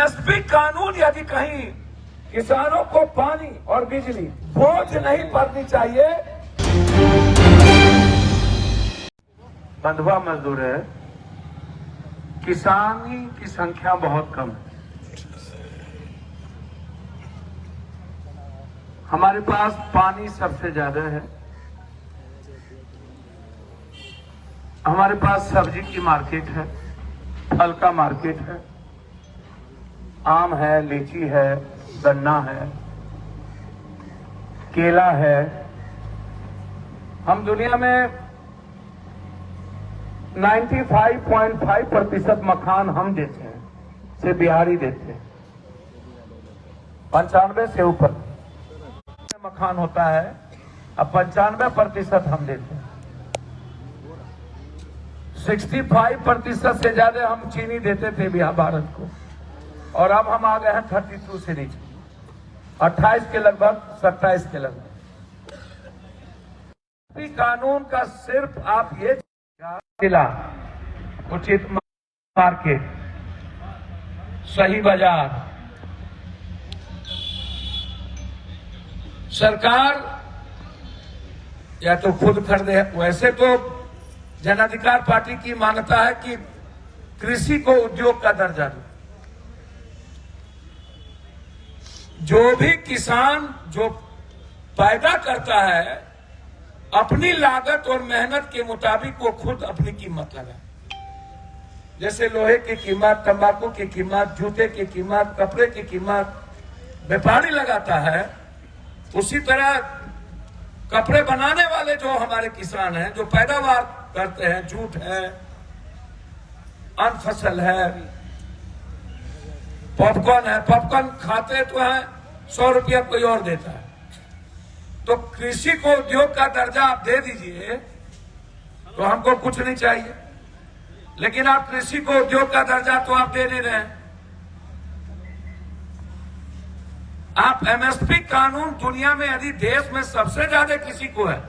MSP कानून यदि कहीं किसानों को पानी और बिजली बोझ नहीं पड़नी चाहिए। बंधुआ मजदूर है, किसानी की संख्या बहुत कम है। हमारे पास पानी सबसे ज्यादा है, हमारे पास सब्जी की मार्केट है, फल का मार्केट है, आम है, लीची है, गन्ना है, केला है। हम दुनिया में 95.5% मखान हम देते हैं, से बिहारी देते हैं। 95 से ऊपर मखान होता है, अब 95% हम देते हैं। 65% से ज्यादा हम चीनी देते थे बिहार भारत को, और अब हम आ गए हैं 32 से नीचे, 28 के लगभग, 27 के लगभग। कानून का सिर्फ आप ये जिला, उचित मार्केट, सही बाजार, सरकार या तो खुद खरीदे। वैसे तो जन अधिकार पार्टी की मान्यता है कि कृषि को उद्योग का दर्जा दो। जो भी किसान जो पैदा करता है अपनी लागत और मेहनत के मुताबिक वो खुद अपनी कीमत लगाए। जैसे लोहे की कीमत, तंबाकू की कीमत, जूते की कीमत, कपड़े की कीमत व्यापारी लगाता है, उसी तरह कपड़े बनाने वाले जो हमारे किसान हैं, जो पैदावार करते हैं, जूट है, अन्न फसल है, पॉपकॉर्न है, पॉपकॉर्न खाते तो है, 100 रुपया कोई और देता है। तो कृषि को उद्योग का दर्जा आप दे दीजिए तो हमको कुछ नहीं चाहिए, लेकिन आप कृषि को उद्योग का दर्जा तो आप दे नहीं रहे हैं। आप एमएसपी कानून दुनिया में यदि देश में सबसे ज्यादा किसी को है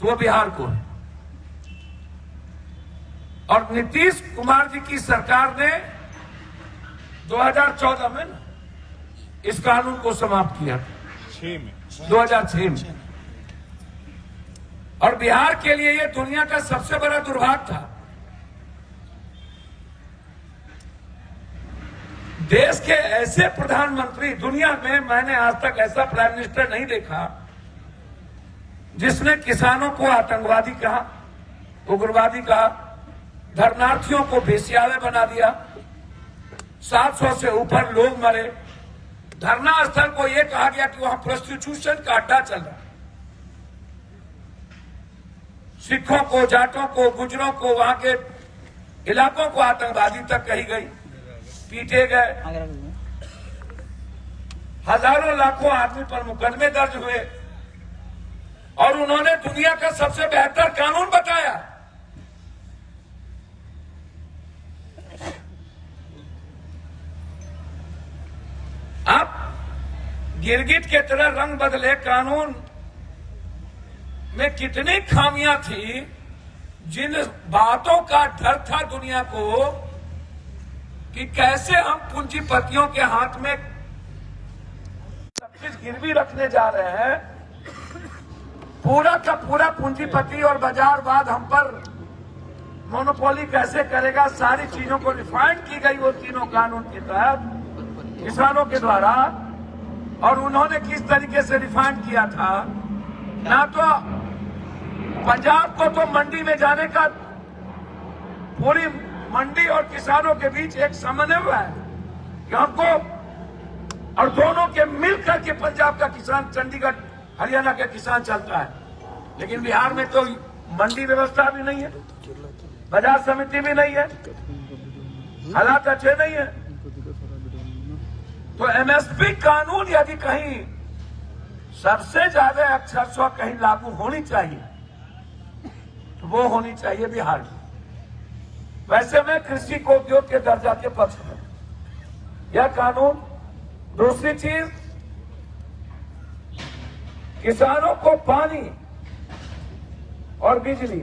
तो वो बिहार को है। और नीतीश कुमार जी की सरकार ने 2014 में इस कानून को समाप्त किया, 2006 में। और बिहार के लिए यह दुनिया का सबसे बड़ा दुर्भाग्य था। देश के ऐसे प्रधानमंत्री दुनिया में मैंने आज तक ऐसा प्राइम मिनिस्टर नहीं देखा जिसने किसानों को आतंकवादी कहा, उग्रवादी कहा, धरनार्थियों को बेसियावे बना दिया, 700 से ऊपर लोग मरे, धरना स्थल को यह कहा गया कि वहां प्रोस्टिट्यूशन का अड्डा चल रहा है, सिखों को, जाटों को, गुजरों को, वहां के इलाकों को आतंकवादी तक कही गई, पीटे गए, हजारों लाखों आदमी पर मुकदमे दर्ज हुए, और उन्होंने दुनिया का सबसे बेहतर कानून बताया। अब गिरगिट के तरह रंग बदले कानून में कितनी खामियां थी, जिन बातों का डर था दुनिया को कि कैसे हम पूंजीपतियों के हाथ में सब कुछ गिरवी रखने जा रहे हैं, पूरा का पूरा पूंजीपति और बाजारवाद हम पर मोनोपोली कैसे करेगा, सारी चीजों को रिफाइंड की गई वो तीनों कानून के तहत किसानों के द्वारा। और उन्होंने किस तरीके से रिफाइंड किया था, ना तो पंजाब को तो मंडी में जाने का, पूरी मंडी और किसानों के बीच एक समन्वय है कि हमको, और दोनों के मिलकर के पंजाब का किसान, चंडीगढ़ हरियाणा का किसान चलता है। लेकिन बिहार में तो मंडी व्यवस्था भी नहीं है, बाजार समिति भी नहीं है, हालात अच्छे नहीं है। तो एमएसपी कानून यदि कहीं सबसे ज्यादा अक्षर स्व कहीं लागू होनी चाहिए तो वो होनी चाहिए बिहार में। वैसे में कृषि को उद्योग के दर्जा के पक्ष में यह कानून। दूसरी चीज, किसानों को पानी और बिजली,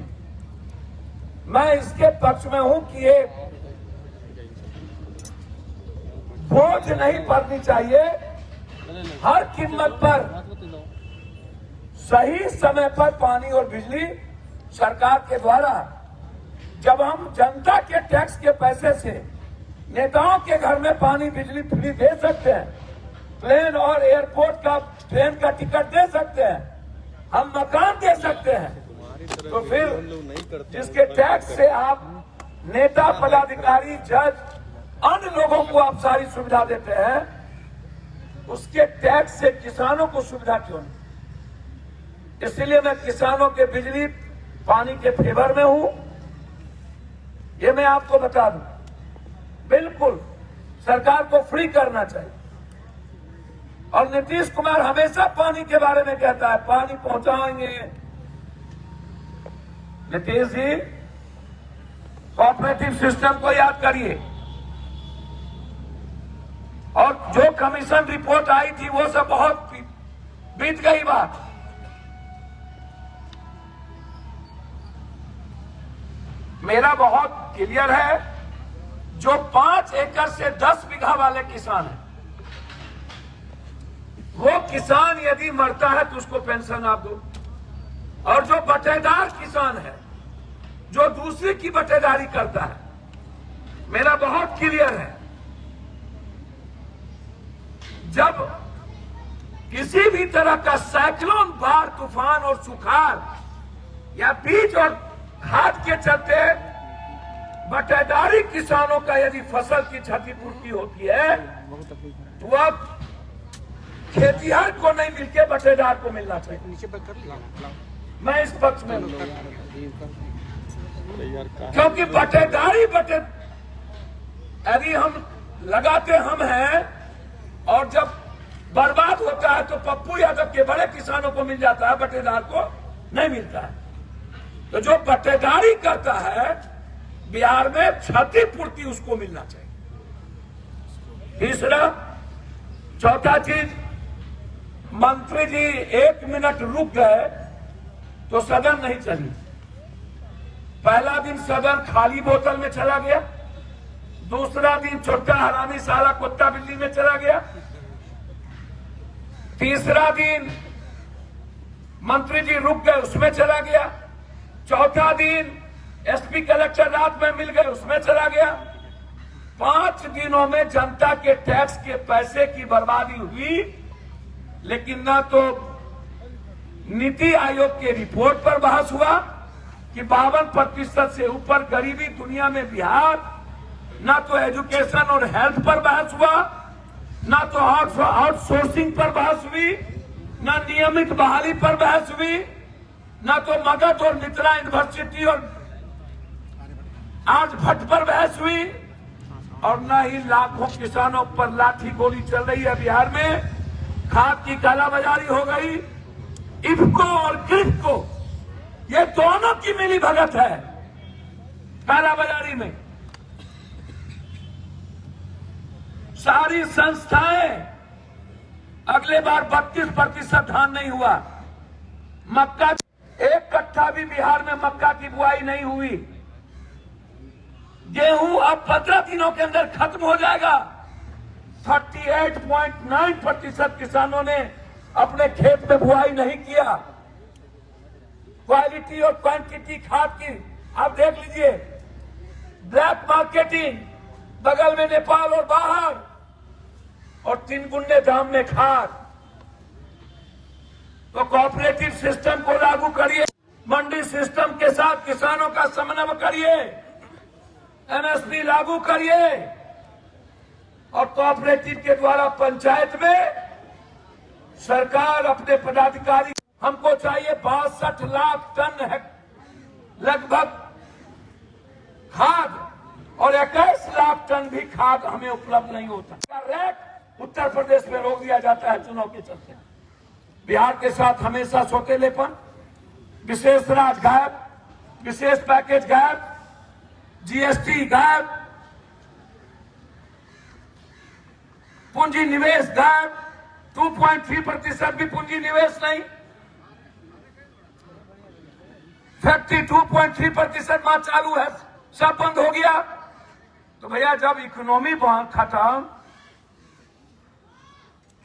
मैं इसके पक्ष में हूं कि ये बोझ बोझ नहीं पड़नी चाहिए। हर कीमत पर सही समय पर पानी और बिजली सरकार के द्वारा, जब हम जनता के टैक्स के पैसे से नेताओं के घर में पानी बिजली फ्री दे सकते हैं, प्लेन और एयरपोर्ट का ट्रेन का टिकट दे सकते हैं, हम मकान दे सकते हैं, तो फिर जिसके टैक्स से आप नेता, पदाधिकारी, जज, अन्य लोगों को आप सारी सुविधा देते हैं, उसके टैक्स से किसानों को सुविधा क्यों नहीं? इसलिए मैं किसानों के बिजली पानी के फेवर में हूं। ये मैं आपको बता दूं, बिल्कुल सरकार को फ्री करना चाहिए। और नीतीश कुमार हमेशा पानी के बारे में कहता है, पानी पहुंचाएंगे। नीतीश जी, कोऑपरेटिव सिस्टम को याद करिए, और जो कमीशन रिपोर्ट आई थी वो सब बहुत बीत गई बात। मेरा बहुत क्लियर है, जो 5 एकड़ से 10 बीघा वाले किसान हैं, वो किसान यदि मरता है तो उसको पेंशन आप दो। और जो बटेदार किसान है, जो दूसरे की बटेदारी करता है, मेरा बहुत क्लियर है, जब किसी भी तरह का साइक्लोन, बाढ़, तूफान और सुखाड़ या बीज और खाद के चलते बटेदारी किसानों का यदि फसल की क्षतिपूर्ति होती है, तो अब खेतिहर को नहीं मिलके बटेदार को मिलना चाहिए। मैं इस पक्ष में हूं, क्योंकि बटेदारी यदि हम लगाते हम हैं, और जब बर्बाद होता है तो पप्पू यादव के बड़े किसानों को मिल जाता है, बटेदार को नहीं मिलता है। तो जो बटेदारी करता है बिहार में, क्षतिपूर्ति उसको मिलना चाहिए। तीसरा, चौथा चीज, मंत्री जी 1 मिनट रुक गए तो सदन नहीं चली। पहला दिन सदन खाली बोतल में चला गया, दूसरा दिन छोटा हरामी सारा कुत्ता बिल्ली में चला गया, तीसरा दिन मंत्री जी रुक गए उसमें चला गया, चौथा दिन एसपी कलेक्टर रात में मिल गए उसमें चला गया। 5 दिनों में जनता के टैक्स के पैसे की बर्बादी हुई। लेकिन ना तो नीति आयोग के रिपोर्ट पर बहस हुआ कि 52% से ऊपर गरीबी दुनिया में बिहार, ना तो एजुकेशन और हेल्थ पर बहस हुआ, ना तो आउटसोर्सिंग पर बहस हुई, ना नियमित बहाली पर बहस हुई, ना तो मगध और मिथिला यूनिवर्सिटी और आज भट्ट पर बहस हुई, और न ही लाखों किसानों पर लाठी गोली चल रही है बिहार में। खाद की कालाबाजारी हो गई, इफको और गिरफ्को, ये दोनों की मिली भगत है कालाबाजारी में। सारी संस्थाएं, अगले बार 32% धान नहीं हुआ, मक्का 1 कट्ठा भी बिहार में मक्का की बुआई नहीं हुई। गेहूं अब 15 दिनों के अंदर खत्म हो जाएगा। 38.9% किसानों ने अपने खेत में बुआई नहीं किया। क्वालिटी और क्वांटिटी खाद की आप देख लीजिए, ब्लैक मार्केटिंग, बगल में नेपाल और बाहर, और 3 गुने दाम में खाद। तो कोऑपरेटिव सिस्टम को लागू करिए, मंडी सिस्टम के साथ किसानों का समन्वय करिए, एमएसपी लागू करिए, और कोऑपरेटिव के द्वारा पंचायत में सरकार अपने पदाधिकारी, हमको चाहिए 62 लाख टन है लगभग खाद, और 21 लाख टन भी खाद हमें उपलब्ध नहीं होता। रेट उत्तर प्रदेश में रोक दिया जाता है चुनाव के चलते। बिहार के साथ हमेशा सौतेलेपन, विशेष राज गायब, विशेष पैकेज गायब, जीएसटी गायब, पूंजी निवेश गायब, 2.3% भी पूंजी निवेश नहीं, फैक्ट्री 2.3% माह चालू है, सब बंद हो गया। तो भैया जब इकोनॉमी खत्म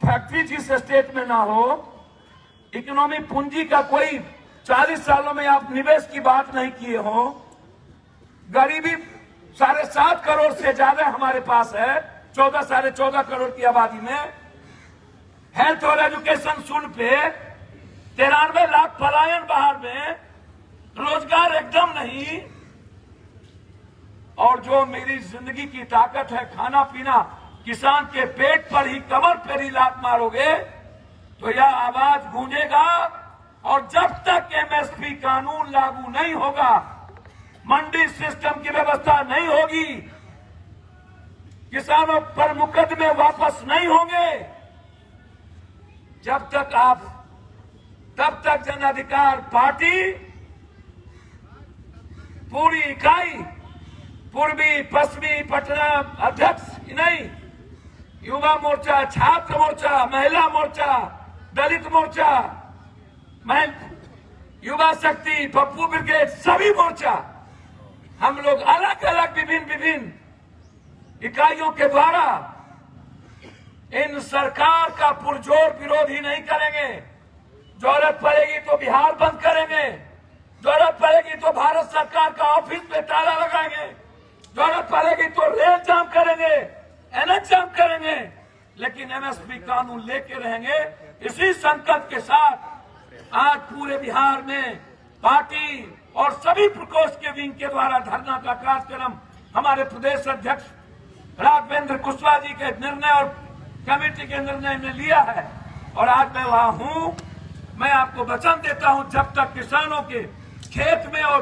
फैक्ट्री जिस स्टेट में ना हो, इकोनॉमी पूंजी का कोई 40 सालों में आप निवेश की बात नहीं किए हो, गरीबी 7.5 करोड़ से ज्यादा हमारे पास है 14-14.5 करोड़ की आबादी में, हेल्थ और एजुकेशन शून्य पे, 93 लाख पलायन बाहर में, रोजगार एकदम नहीं, और जो मेरी जिंदगी की ताकत है खाना पीना, किसान के पेट पर ही कमर पर ही लात मारोगे तो यह आवाज गूंजेगा। और जब तक एमएसपी कानून लागू नहीं होगा, मंडी सिस्टम की व्यवस्था नहीं होगी, किसानों पर मुकदमे वापस नहीं होंगे, तब तक जन अधिकार पार्टी पूरी इकाई, पूर्वी पश्चिमी पटना अध्यक्ष नहीं, युवा मोर्चा, छात्र मोर्चा, महिला मोर्चा, दलित मोर्चा, युवा शक्ति, पप्पू ब्रिगेड, सभी मोर्चा हम लोग अलग अलग विभिन्न इकाइयों के द्वारा इन सरकार का पुरजोर विरोध ही नहीं करेंगे। जरूरत पड़ेगी तो बिहार बंद करेंगे, जरूरत पड़ेगी तो भारत सरकार का ऑफिस पे ताला लगाएंगे, जरूरत पड़ेगी तो रेल जाम करेंगे, एनएच जाम करेंगे, लेकिन एमएसपी कानून लेके रहेंगे। इसी संकल्प के साथ आज पूरे बिहार में पार्टी और सभी प्रकोष्ठ के विंग के द्वारा धरना का कार्यक्रम हमारे प्रदेश अध्यक्ष राघवेंद्र कुशवाहा जी के निर्णय और कमेटी के निर्णय में लिया है, और आज मैं वहां हूं। मैं आपको वचन देता हूं, जब तक किसानों के खेत में और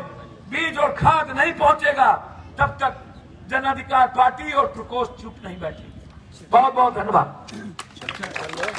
बीज और खाद नहीं पहुंचेगा, तब तक जन अधिकार पार्टी और प्रकोष्ठ चुप नहीं बैठेगी। बहुत बहुत धन्यवाद।